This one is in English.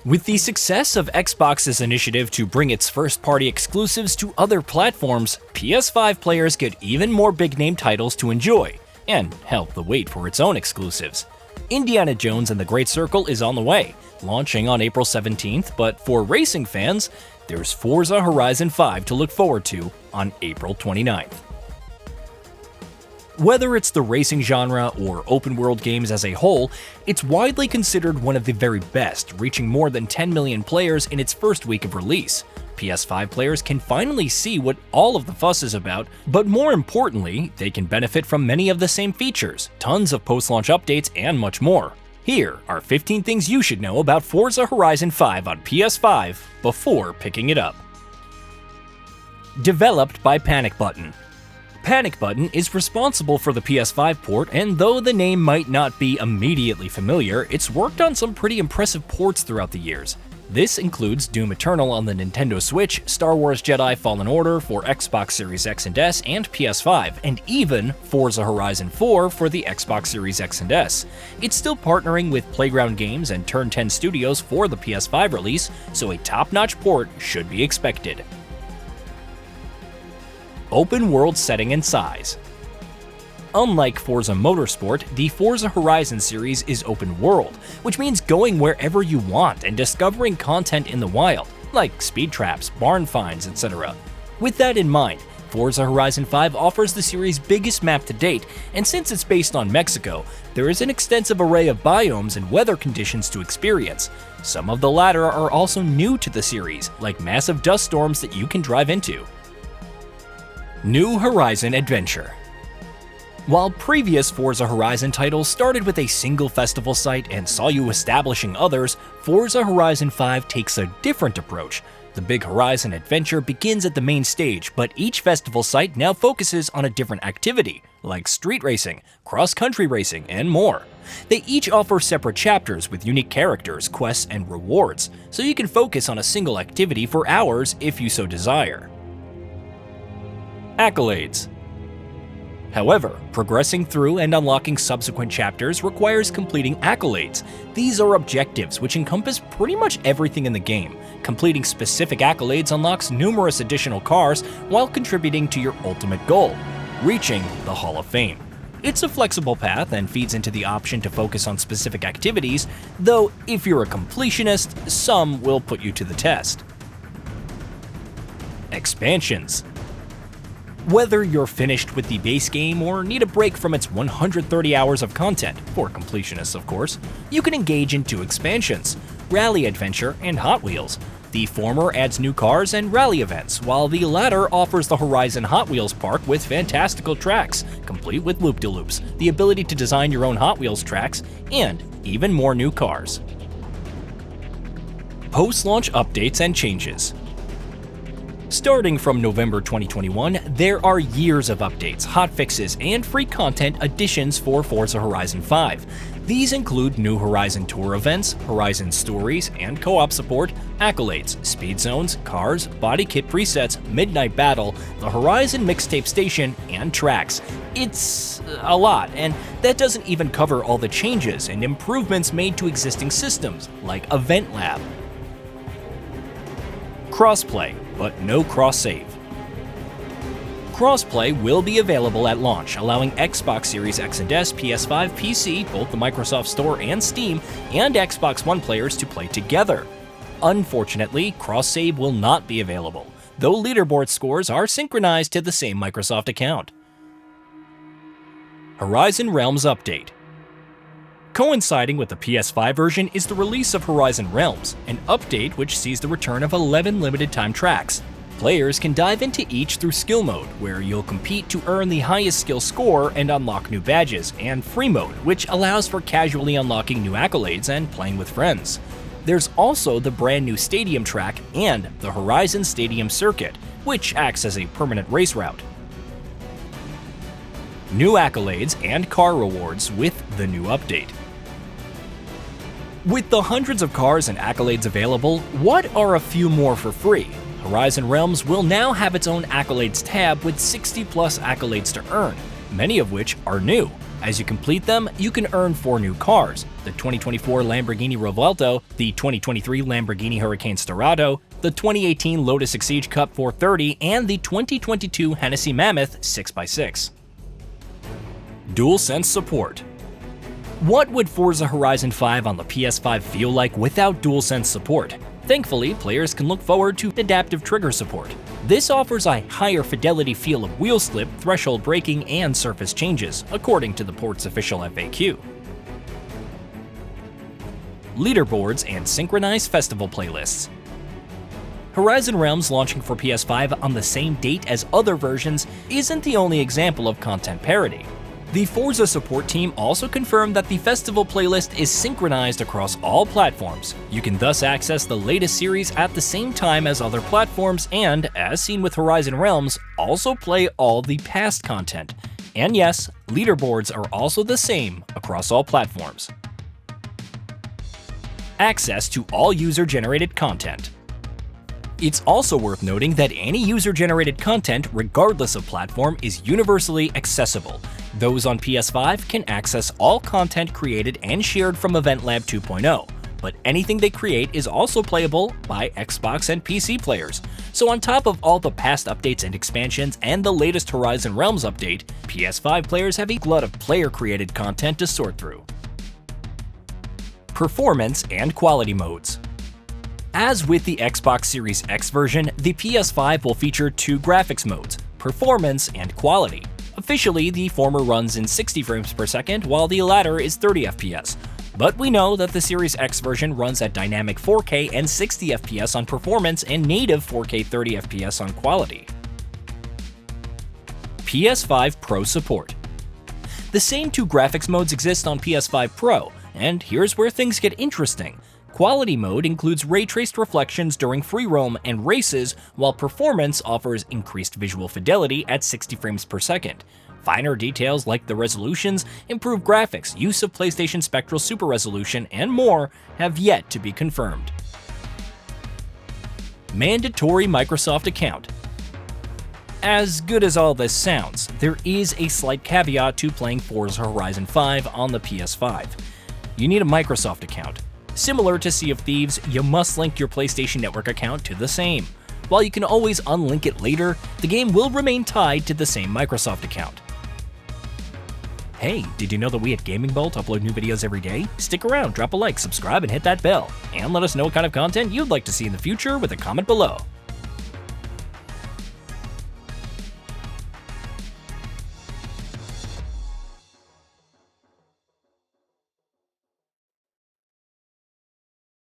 With the success of Xbox's initiative to bring its first-party exclusives to other platforms, PS5 players get even more big-name titles to enjoy, and help the wait for its own exclusives. Indiana Jones and the Great Circle is on the way, launching on April 17th, but for racing fans, there's Forza Horizon 5 to look forward to on April 29th. Whether it's the racing genre or open-world games as a whole, it's widely considered one of the very best, reaching more than 10 million players in its first week of release. PS5 players can finally see what all of the fuss is about, but more importantly, they can benefit from many of the same features, tons of post-launch updates, and much more. Here are 15 things you should know about Forza Horizon 5 on PS5 before picking it up. Developed by Panic Button. Panic Button is responsible for the PS5 port, and though the name might not be immediately familiar, it's worked on some pretty impressive ports throughout the years. This includes Doom Eternal on the Nintendo Switch, Star Wars Jedi Fallen Order for Xbox Series X and S and PS5, and even Forza Horizon 4 for the Xbox Series X and S. It's still partnering with Playground Games and Turn 10 Studios for the PS5 release, so a top-notch port should be expected. Open world setting and size. Unlike Forza Motorsport, the Forza Horizon series is open world, which means going wherever you want and discovering content in the wild, like speed traps, barn finds, etc. With that in mind, Forza Horizon 5 offers the series' biggest map to date, and since it's based on Mexico, there is an extensive array of biomes and weather conditions to experience. Some of the latter are also new to the series, like massive dust storms that you can drive into. New Horizon Adventure. While previous Forza Horizon titles started with a single festival site and saw you establishing others, Forza Horizon 5 takes a different approach. The Big Horizon Adventure begins at the main stage, but each festival site now focuses on a different activity, like street racing, cross-country racing, and more. They each offer separate chapters with unique characters, quests, and rewards, so you can focus on a single activity for hours if you so desire. Accolades. However, progressing through and unlocking subsequent chapters requires completing accolades. These are objectives which encompass pretty much everything in the game. Completing specific accolades unlocks numerous additional cars while contributing to your ultimate goal, reaching the Hall of Fame. It's a flexible path and feeds into the option to focus on specific activities, though if you're a completionist, some will put you to the test. Expansions. Whether you're finished with the base game or need a break from its 130 hours of content, for completionists of course, you can engage in two expansions, Rally Adventure and Hot Wheels. The former adds new cars and rally events, while the latter offers the Horizon Hot Wheels park with fantastical tracks, complete with loop-de-loops, the ability to design your own Hot Wheels tracks, and even more new cars. Post-launch updates and changes. Starting from November 2021, there are years of updates, hotfixes, and free content additions for Forza Horizon 5. These include new Horizon Tour events, Horizon Stories and co-op support, accolades, speed zones, cars, body kit presets, Midnight Battle, the Horizon Mixtape Station, and tracks. It's a lot, and that doesn't even cover all the changes and improvements made to existing systems, like Event Lab. Crossplay, but no cross-save. Crossplay will be available at launch, allowing Xbox Series X and S, PS5, PC, both the Microsoft Store and Steam, and Xbox One players to play together. Unfortunately, cross-save will not be available, though leaderboard scores are synchronized to the same Microsoft account. Horizon Realms Update. Coinciding with the PS5 version is the release of Horizon Realms, an update which sees the return of 11 limited-time tracks. Players can dive into each through Skill Mode, where you'll compete to earn the highest skill score and unlock new badges, and Free Mode, which allows for casually unlocking new accolades and playing with friends. There's also the brand new Stadium track and the Horizon Stadium Circuit, which acts as a permanent race route. New accolades and car rewards with the new update. With the hundreds of cars and accolades available, what are a few more for free? Horizon Realms will now have its own accolades tab with 60+ accolades to earn, many of which are new. As you complete them, you can earn 4 new cars: the 2024 Lamborghini Revuelto, the 2023 Lamborghini Huracan Storado, the 2018 Lotus Exige Cup 430, and the 2022 Hennessy Mammoth 6x6. DualSense support. What would Forza Horizon 5 on the PS5 feel like without DualSense support? Thankfully, players can look forward to adaptive trigger support. This offers a higher fidelity feel of wheel slip, threshold braking, and surface changes, according to the port's official FAQ. Leaderboards and synchronized festival playlists. Horizon Realms launching for PS5 on the same date as other versions isn't the only example of content parity. The Forza support team also confirmed that the festival playlist is synchronized across all platforms. You can thus access the latest series at the same time as other platforms and, as seen with Horizon Realms, also play all the past content. And yes, leaderboards are also the same across all platforms. Access to all user-generated content. It's also worth noting that any user-generated content, regardless of platform, is universally accessible. Those on PS5 can access all content created and shared from Event Lab 2.0, but anything they create is also playable by Xbox and PC players. So on top of all the past updates and expansions and the latest Horizon Realms update, PS5 players have a glut of player-created content to sort through. Performance and quality modes. As with the Xbox Series X version, the PS5 will feature 2 graphics modes: performance and quality. Officially, the former runs in 60 frames per second, while the latter is 30 FPS. But we know that the Series X version runs at dynamic 4K and 60 FPS on performance and native 4K 30 FPS on quality. PS5 Pro support. The same 2 graphics modes exist on PS5 Pro, and here's where things get interesting. Quality mode includes ray-traced reflections during free roam and races, while performance offers increased visual fidelity at 60 frames per second. Finer details like the resolutions, improved graphics, use of PlayStation Spectral Super Resolution, and more have yet to be confirmed. Mandatory Microsoft account. As good as all this sounds, there is a slight caveat to playing Forza Horizon 5 on the PS5. You need a Microsoft account. Similar to Sea of Thieves, you must link your PlayStation Network account to the same. While you can always unlink it later, the game will remain tied to the same Microsoft account. Hey, did you know that we at GamingBolt upload new videos every day? Stick around, drop a like, subscribe, and hit that bell. And let us know what kind of content you'd like to see in the future with a comment below.